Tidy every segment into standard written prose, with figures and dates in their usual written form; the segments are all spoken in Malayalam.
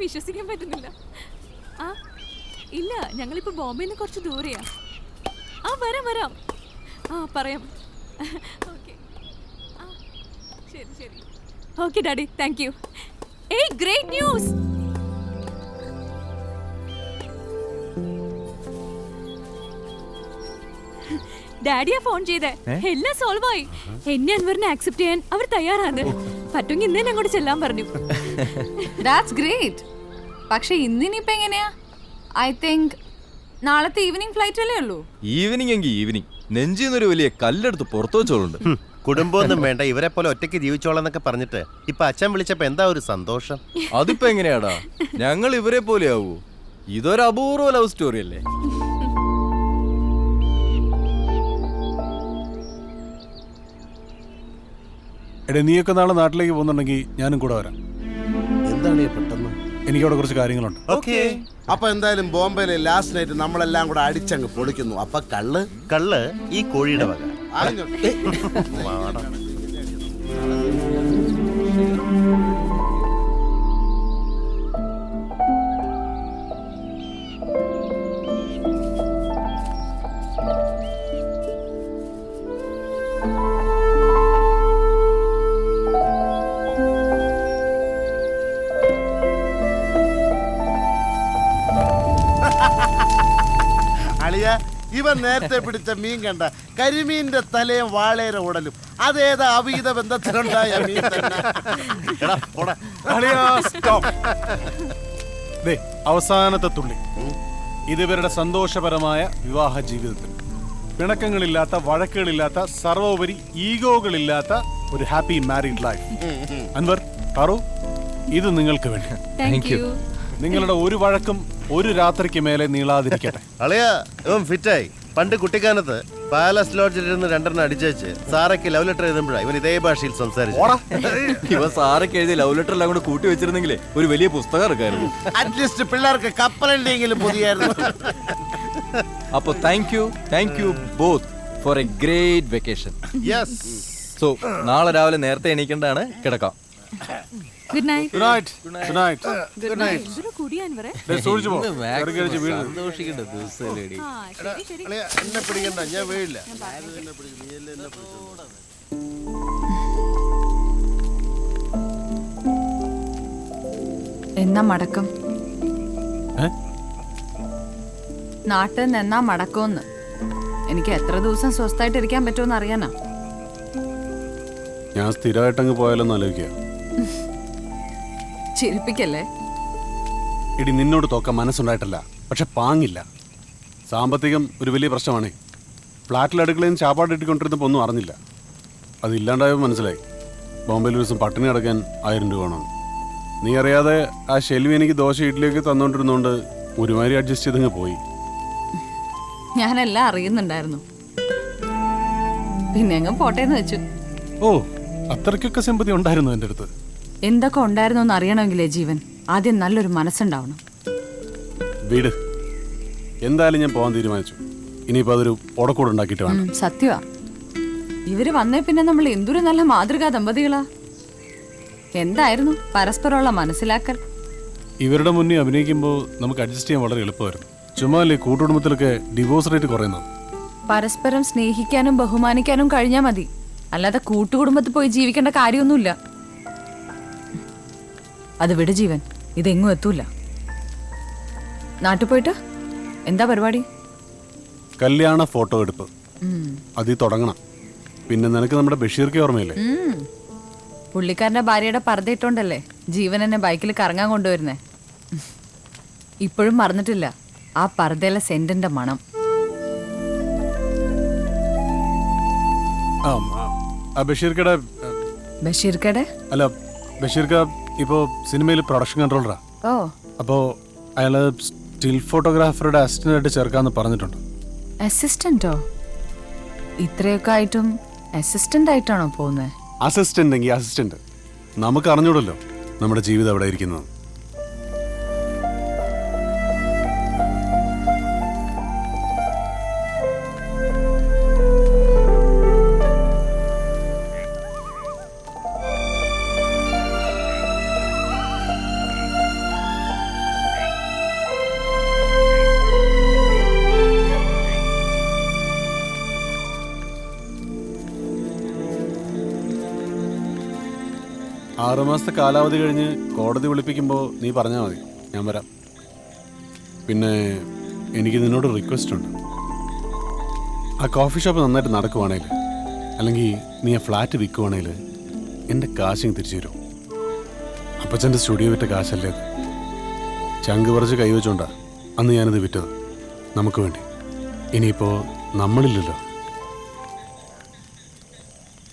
വിശ്വസിക്കാൻ പറ്റുന്നില്ല. ആ ഇല്ല, ഞങ്ങളിപ്പോ ബോംബെയിൽ നിന്ന് കുറച്ച് ദൂരെയാ. ആ വരാം. ആ പറയാം. ഓക്കെ. ആ ശരി. Okay daddy, thank you. ഏയ് ഗ്രേറ്റ് ന്യൂസ്. ഡാഡിയാ ഫോൺ ചെയ്തേ. എല്ലാം സോൾവ് ആയി. എന്നെ അൻവറിനെ ആക്സെപ്റ്റ് ചെയ്യാൻ അവർ തയ്യാറാണ്. പറ്റുമെങ്കിൽ ഇന്ന് അങ്ങോട്ട് ചെല്ലാൻ പറഞ്ഞു. That's great. പക്ഷെ ഇന്നിനിപ്പോ എങ്ങനെയാ? ഐ തിങ്ക് നാളത്തെ ഈവനിങ് ഫ്ലൈറ്റ് അല്ലേ ഉള്ളൂ. ഈവനിങ് എങ്കിൽ ഈവനിങ്. നെഞ്ചിന്നൊരു വലിയ കല്ലെടുത്ത് പുറത്തു വെച്ചോളുണ്ട്. കുടുംബമൊന്നും വേണ്ട, ഇവരെ പോലെ ഒറ്റയ്ക്ക് ജീവിച്ചോളാന്നൊക്കെ പറഞ്ഞിട്ട് ഇപ്പൊ അച്ഛൻ വിളിച്ചപ്പോ എന്താ ഒരു സന്തോഷം. അതിപ്പോ എങ്ങനെയാടാ, ഞങ്ങൾ ഇവരെ പോലെ ആവൂ? ഇതൊരു അപൂർവ ലവ് സ്റ്റോറി അല്ലേ? എടേ, നീയൊക്കെ നാളെ നാട്ടിലേക്ക് പോകുന്നുണ്ടെങ്കിൽ ഞാനും കൂടെ വരാം. എന്താണ് പെട്ടെന്ന്? എനിക്കവിടെ കുറച്ച് കാര്യങ്ങളുണ്ട്. ഓക്കേ. അപ്പൊ എന്തായാലും ബോംബെയിലെ ലാസ്റ്റ് നൈറ്റ് നമ്മളെല്ലാം കൂടെ അടിച്ചങ്ങ് പൊളിക്കുന്നു. അപ്പൊ കള്ള് ഈ കോഴിയുടെ വക. അളിയ, ഇവൻ നേരത്തെ പിടിച്ച മീൻ കണ്ട കരിമീന്റെ തലയും വാളേര ഉടലും അതേതാ അവിഹിത ബന്ധത്തിലുണ്ടായ മീൻ തന്നെ. അവസാനത്തെ തുള്ളി ഇതിവരുടെ സന്തോഷപരമായ വിവാഹ ജീവിതത്തിൽ പിണക്കങ്ങളില്ലാത്ത, വഴക്കുകളില്ലാത്ത, സർവോപരി ഈഗോകളില്ലാത്ത ഒരു happy married life. Anvar, Paru, ഇത് നിങ്ങൾക്ക് വേണ്ടി. Thank you. നിങ്ങളുടെ ഒരു വഴക്കും ഒരു രാത്രിക്ക് മേലെ നീളാതിരിക്കട്ടെ. അളിയ, ഇവൻ ഫിറ്റായി. പണ്ട് കുട്ടിക്കാലത്ത് പാലസ് ലോഡ്ജിലിരുന്ന് രണ്ടെണ്ണം അടിച്ചേച്ച് സാറയ്ക്ക് ലവ് ലെറ്റർ എഴുതുമ്പോഴാണ് ഇവൻ ഇതേ ഭാഷയിൽ സംസാരിച്ചു. ഇവൻ സാറൊക്കെ എഴുതിയ ലവ് ലെറ്റർ എല്ലാം കൂടെ കൂട്ടി വെച്ചിരുന്നെങ്കിലേ ഒരു വലിയ പുസ്തകം ഇറക്കായിരുന്നു. അറ്റ്ലീസ്റ്റ് പിള്ളേർക്ക് കപ്പലുണ്ടെങ്കിലും പുതിയായിരുന്നു. അപ്പൊ thank you both for a great vacation. Yes. So നാളെ രാവിലെ നേരത്തെ എണീക്കേണ്ടതാണ്. കിടക്കാം. Good night. സന്തോഷിക്കേണ്ട ദിവസമല്ലേടി. എന്നെ പിടിക്കണ്ട, ഞാൻ വീഴില്ല. എന്നാ മടക്കം? നാട്ടിൽ നിന്ന് എന്നാ മടക്കമെന്ന്. എനിക്ക് എത്ര ദിവസം സ്വസ്ഥമായിട്ട് ഇരിക്കാൻ പറ്റുമെന്ന് അറിയാനാ. ഞാൻ സ്ഥിരമായിട്ടങ്ങ് പോയാലൊന്നും ആലോചിക്കുക. ചിരിപ്പിക്കല്ലേ. ഇടി, നിന്നോട് തോക്കാൻ മനസ്സുണ്ടായിട്ടല്ല, പക്ഷെ പാങ്ങില്ല. സാമ്പത്തികം ഒരു വലിയ പ്രശ്നമാണ്. ഫ്ലാറ്റിൽ അടുക്കളയിൽ നിന്ന് ചാപ്പാട് ഇട്ടിക്കൊണ്ടിരുന്നപ്പോൾ ഒന്നും അറിഞ്ഞില്ല. അതില്ലാണ്ടായപ്പോൾ മനസ്സിലായി ബോംബെയിൽ ഒരു ദിവസം പട്ടിണി അടക്കാൻ 1000 രൂപ വേണം. നീ അറിയാതെ ആ ഷെൽവി എനിക്ക് ദോശ ഇഡ്ഡലിയൊക്കെ തന്നുകൊണ്ടിരുന്നോണ്ട് ഒരുമാതിരി അഡ്ജസ്റ്റ് ചെയ്തങ്ങ് പോയി. ഞാനെല്ലാം അറിയുന്നുണ്ടായിരുന്നു, പിന്നെ അങ്ങ് പോട്ടേന്ന് വെച്ചു. ഓ, അത്രയ്ക്കൊക്കെ സിമ്പതി ഉണ്ടായിരുന്നു എൻ്റെ അടുത്ത്. എന്തൊക്കെ ഉണ്ടായിരുന്നു എന്ന് അറിയണമെങ്കിലേ ജീവൻ ആദ്യം നല്ലൊരു മനസ്സുണ്ടാവണം. വീട് എന്തായാലും ഞാൻ പോകാൻ തീരുമാനിച്ചു. ഇനിയിപ്പോൾ അതൊരു ഓടക്കൂടെ ഉണ്ടാക്കിയിട്ട് വേണം. സത്യമാ, ഇവര് വന്നേ പിന്നെ നമ്മൾ എന്തൊരു നല്ല മാതൃകാ ദമ്പതികളാ. എന്തായിരുന്നു പരസ്പരമുള്ള മനസ്സിലാക്കൽ. ഇവരുടെ മുന്നിൽ അഭിനയിക്കുമ്പോൾ നമുക്ക് അഡ്ജസ്റ്റ് ചെയ്യാൻ വളരെ എളുപ്പമായിരുന്നു. ചുമ്മാ അല്ലേ കൂട്ടുകുടുംബത്തിലൊക്കെ ഡിവോഴ്സ് റേറ്റ് കുറയുന്നത്. പരസ്പരം സ്നേഹിക്കാനും ബഹുമാനിക്കാനും കഴിഞ്ഞാൽ മതി, അല്ലാതെ കൂട്ടുകുടുംബത്തിൽ പോയി ജീവിക്കേണ്ട കാര്യമൊന്നുമില്ല. അത് വിട് ജീവൻ, ഇതെങ്ങും എത്തൂല. നാട്ടിൽ പോയിട്ട് എന്താ പരിപാടി? കല്യാണ ഫോട്ടോ എടുപ്പ് അതിൽ തുടങ്ങണം. പിന്നെ നിനക്ക് നമ്മുടെ ബഷീർക്ക് ഓർമ്മയില്ലേ? പുള്ളിക്കാരന്റെ ഭാര്യയുടെ പർദ്ദയിട്ടോണ്ടല്ലേ ജീവൻ എന്നെ ബൈക്കിൽ കറങ്ങാൻ കൊണ്ടുവരുന്നേ. ഇപ്പോഴും മറന്നിട്ടില്ല ആ പർദ്ദയിലെ സെന്റിന്റെ മണം. ബഷീർക്കടെ അല്ല, ബഷീർക്ക ഇപ്പോ സിനിമയിൽ പ്രൊഡക്ഷൻ കൺട്രോളറാ. ഓ, അപ്പോ അയാള് സ്റ്റിൽ ഫോട്ടോഗ്രാഫറുടെ അസിസ്റ്റന്റ് ആയിട്ട് ചേർക്കാന്ന് പറഞ്ഞിട്ടുണ്ട്. അസിസ്റ്റന്റോ? ഇത്രയൊക്കെ ആയിട്ടും അസിസ്റ്റന്റ് ആയിട്ടാണോ പോകുന്നത്? അസിസ്റ്റന്റ് നമുക്ക് അറിഞ്ഞൂടല്ലോ നമ്മുടെ ജീവിതം എവിടെ ഇരിക്കുന്നത്. 6 മാസത്തെ കാലാവധി കഴിഞ്ഞ് കോടതി വിളിപ്പിക്കുമ്പോൾ നീ പറഞ്ഞാൽ മതി, ഞാൻ വരാം. പിന്നെ എനിക്ക് നിന്നോട് റിക്വസ്റ്റ് ഉണ്ട്. ആ കോഫി ഷോപ്പ് നന്നായിട്ട് നടക്കുവാണെങ്കിൽ, അല്ലെങ്കിൽ നീ ആ ഫ്ലാറ്റ് വിൽക്കുവാണെങ്കിൽ എൻ്റെ കാശിങ് തിരിച്ചു തരും. അപ്പച്ചൻ്റെ സ്റ്റുഡിയോ വിറ്റ കാശല്ലേ അത്. ചങ്ക് പറിച്ച് കൈവച്ചോണ്ടാ അന്ന് ഞാനത് വിറ്റത്, നമുക്ക് വേണ്ടി. ഇനിയിപ്പോൾ നമ്മളില്ലല്ലോ.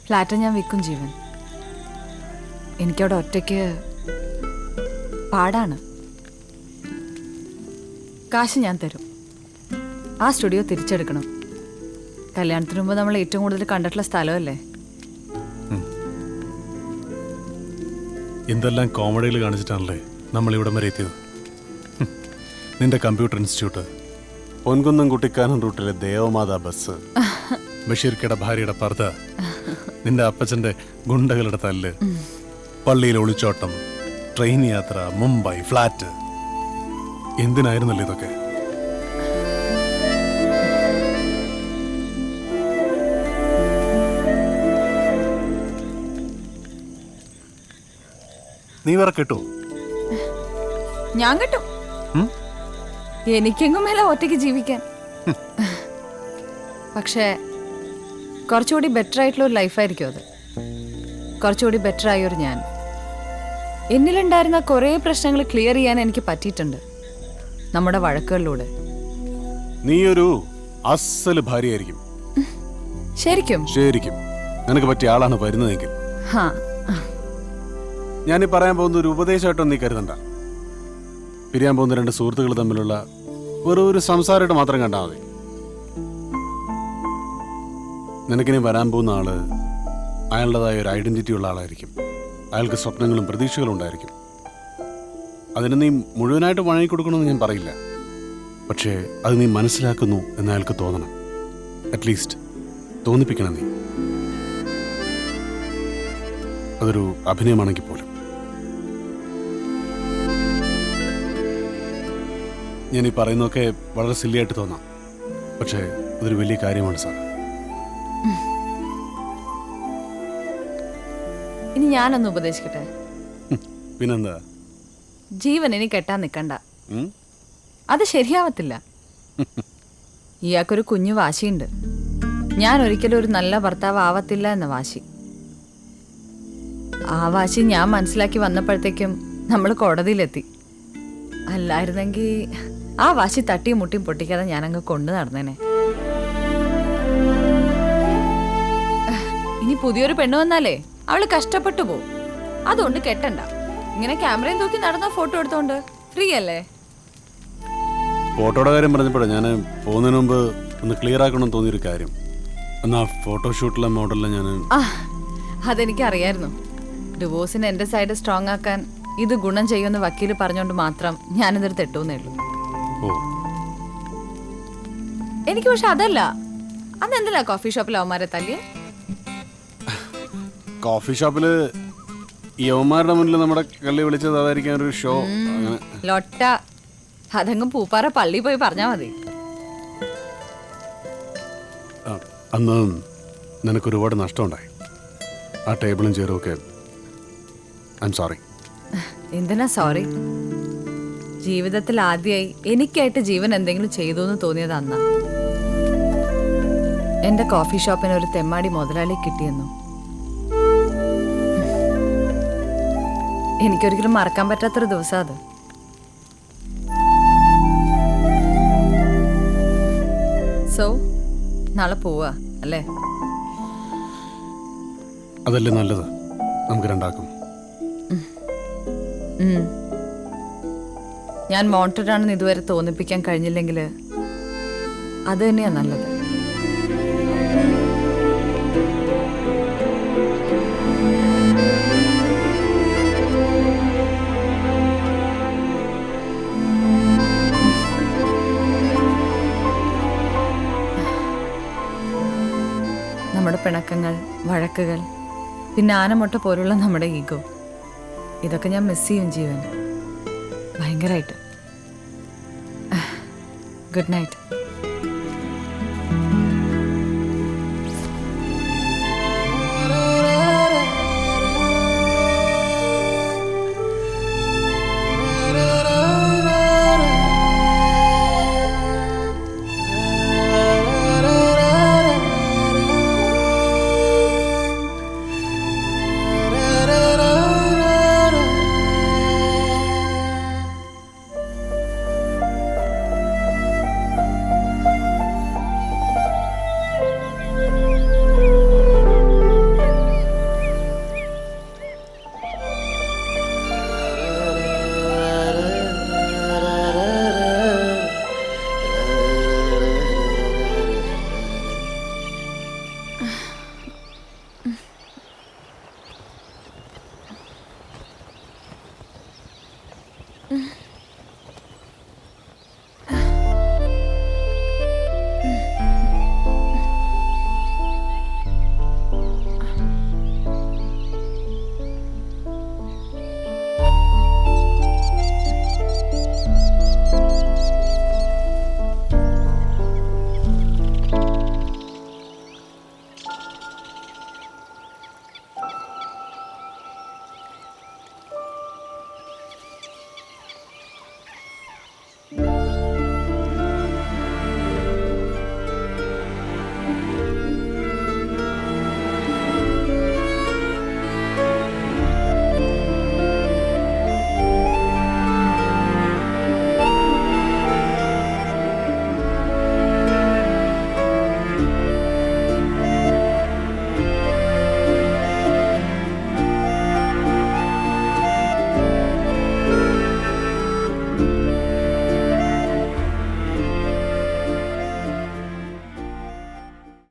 ഫ്ലാറ്റ് ഞാൻ വിൽക്കും ജീവൻ. എനിക്കവിടെ ഒറ്റയ്ക്ക് പാടാണ്. കാശ് ഞാൻ തരും. ആ സ്റ്റുഡിയോ തിരിച്ചെടുക്കണം. കല്യാണത്തിന് മുമ്പ് നമ്മൾ ഏറ്റവും കൂടുതൽ കണ്ടിട്ടുള്ള സ്ഥലമല്ലേ. എന്തെല്ലാം കോമഡികൾ കാണിച്ചിട്ടാണല്ലേ നമ്മളിവിടം വരെ എത്തിയത്. നിന്റെ കമ്പ്യൂട്ടർ ഇൻസ്റ്റിറ്റ്യൂട്ട്, പൊൻകുന്നം കുട്ടിക്കാനം റൂട്ടിലെ ദേവമാതാ ബസ്, ബഷീർക്കയുടെ ഭാര്യയുടെ പർദ്ദ, നിന്റെ അപ്പച്ചൻ്റെ ഗുണ്ടകളുടെ തല്ല്, പള്ളിയിലെ ഒളിച്ചോട്ടം, ട്രെയിൻ യാത്ര, മുംബൈ, ഫ്ലാറ്റ്. എന്തിനായിരുന്നല്ലോ ഇതൊക്കെ? നീ വേറെ കേട്ടോ? ഞാൻ കിട്ടും. എനിക്കെങ്ങും മേലെ ഒറ്റയ്ക്ക് ജീവിക്കാൻ. പക്ഷേ കുറച്ചുകൂടി ബെറ്റർ ആയിട്ടുള്ള ഒരു ലൈഫായിരിക്കും അത്. കുറച്ചുകൂടി ബെറ്റർ ആയൊരു ഞാൻ. എന്നിലുണ്ടായിരുന്ന കുറേ പ്രശ്നങ്ങൾ ക്ലിയർ ചെയ്യാൻ എനിക്ക് പറ്റിയിട്ടുണ്ട് നമ്മുടെ വഴക്കുകളിലൂടെ. നീ ഒരു അസല് ഭാര്യയായിരിക്കും. ശരിക്കും ശരിക്കും നിനക്ക് പറ്റിയ ആളാണ് വരുന്നതെങ്കിൽ. ഹാ, ഞാനീ പറയാൻ പോകുന്ന ഒരു ഉപദേശമായിട്ടൊന്നും നീ കരുതണ്ട. പിരിയാൻ പോകുന്ന 2 സുഹൃത്തുക്കൾ തമ്മിലുള്ള ഒരു സംസാരമായിട്ട് മാത്രം കണ്ടാൽ മതി. നിനക്കിനി വരാൻ പോകുന്ന ആള് അയാളുടേതായ ഒരു ഐഡന്റിറ്റി ഉള്ള ആളായിരിക്കും. അയാൾക്ക് സ്വപ്നങ്ങളും പ്രതീക്ഷകളും ഉണ്ടായിരിക്കും. അതിന് നീ മുഴുവനായിട്ട് വഴങ്ങി കൊടുക്കണമെന്ന് ഞാൻ പറയില്ല. പക്ഷേ അത് നീ മനസ്സിലാക്കുന്നു എന്ന് അയാൾക്ക് തോന്നണം. അറ്റ്ലീസ്റ്റ് തോന്നിപ്പിക്കണം നീ. അതൊരു അഭിനയമാണെങ്കിൽ പോലും. ഞാൻ ഈ പറയുന്നതൊക്കെ വളരെ സില്ലിയായിട്ട് തോന്നാം, പക്ഷേ അതൊരു വലിയ കാര്യമാണ് സാർ. ഇനി ഞാനൊന്ന് ഉപദേശിക്കട്ടെ. പിന്നെന്താ? ജീവൻ ഇനി കെട്ടാൻ നിൽക്കണ്ട. ഉം? അത് ശരിയാവത്തില്ല. ഇയാൾക്കൊരു കുഞ്ഞു വാശിയുണ്ട്. ഞാൻ ഒരിക്കലും ഒരു നല്ല ഭർത്താവ് ആവത്തില്ല എന്ന വാശി. ആ വാശി ഞാൻ മനസ്സിലാക്കി വന്നപ്പോഴത്തേക്കും നമ്മൾ കോടതിയിലെത്തി. അല്ലായിരുന്നെങ്കിൽ ആ വാശി തട്ടിയും മുട്ടിയും പൊട്ടിക്കാതെ ഞാനങ്ങ് കൊണ്ടു നടന്നേനെ. ഇനി പുതിയൊരു പെണ്ണ് വന്നാലേ അവള് കഷ്ടപ്പെട്ടു പോവും. അതുകൊണ്ട് കെട്ടണ്ട. ഇങ്ങനെ ക്യാമറയും തൂക്കി നടന്ന ഫോട്ടോ എടുത്തോണ്ട് ഫ്രീ അല്ലേ? ഫോട്ടോയുടെ കാര്യം പറഞ്ഞപ്പോഴേ ഞാൻ പോകുന്നതിന് മുമ്പ് ഒന്ന് ക്ലിയർ ആക്കണമെന്ന് തോന്നിയൊരു കാര്യം. എന്നാ ഫോട്ടോഷൂട്ടിലെ മോഡലിൽ ഞാൻ അതെനിക്കറിയായിരുന്നു. ഡിവോഴ്സിന് എൻ്റെ സൈഡ് സ്ട്രോങ് ആക്കാൻ ഇത് ഗുണം ചെയ്യുമെന്ന് വക്കീല് പറഞ്ഞുകൊണ്ട് മാത്രം ഞാനിതൊരു തെറ്റൂന്നേ ഉള്ളൂ. ഓ, എനിക്ക് പക്ഷെ അതല്ല. അന്ന് എന്തിനാ കോഫി ഷോപ്പിൽ അവന്മാരെ തല്ലിയേ? കോഫി ഷോപ്പിൽ ഈ യവന്മാരുടെ മുന്നിൽ നമ്മുടെ കള്ളി വിളിച്ചത് അതായിരിക്കും ഒരു ഷോ. അങ്ങനെ ലൊട്ട. അതെങ്ങും പൂപ്പാറ പള്ളി പോയി പറഞ്ഞാ മതി. അന്ന് നിനക്ക് ഒരുപാട് നഷ്ടമുണ്ടായി. ആ ടേബിളും ചെയറും ഒക്കെ. I am sorry. എന്തിനാ സോറി? ജീവിതത്തിൽ ആദ്യമായി എനിക്കായിട്ട് ജീവൻ എന്തെങ്കിലും ചെയ്തു എന്ന് തോന്നിയത് അന്നാ. എന്റെ കോഫി ഷോപ്പിന് ഒരു തെമ്മാടി മുതലാളി കിട്ടിയെന്നു. എനിക്കൊരിക്കലും മറക്കാൻ പറ്റാത്തൊരു ദിവസം അത്. സോ നാളെ പോവാ അല്ലേ? അതല്ലേ നല്ലത് നമുക്ക് രണ്ടാക്കും. ഞാൻ മോണ്ടഡാണെന്ന് ഇതുവരെ തോന്നിപ്പിക്കാൻ കഴിഞ്ഞില്ലെങ്കിൽ അത് തന്നെയാ നല്ലത്. നമ്മുടെ പിണക്കങ്ങൾ, വഴക്കുകൾ, പിന്നെ ആനമുട്ട പോലുള്ള നമ്മുടെ ഈഗോ, ഇതൊക്കെ ഞാൻ മിസ് ചെയ്യും ജീവൻ ഭയങ്കരമായിട്ട്. Good night.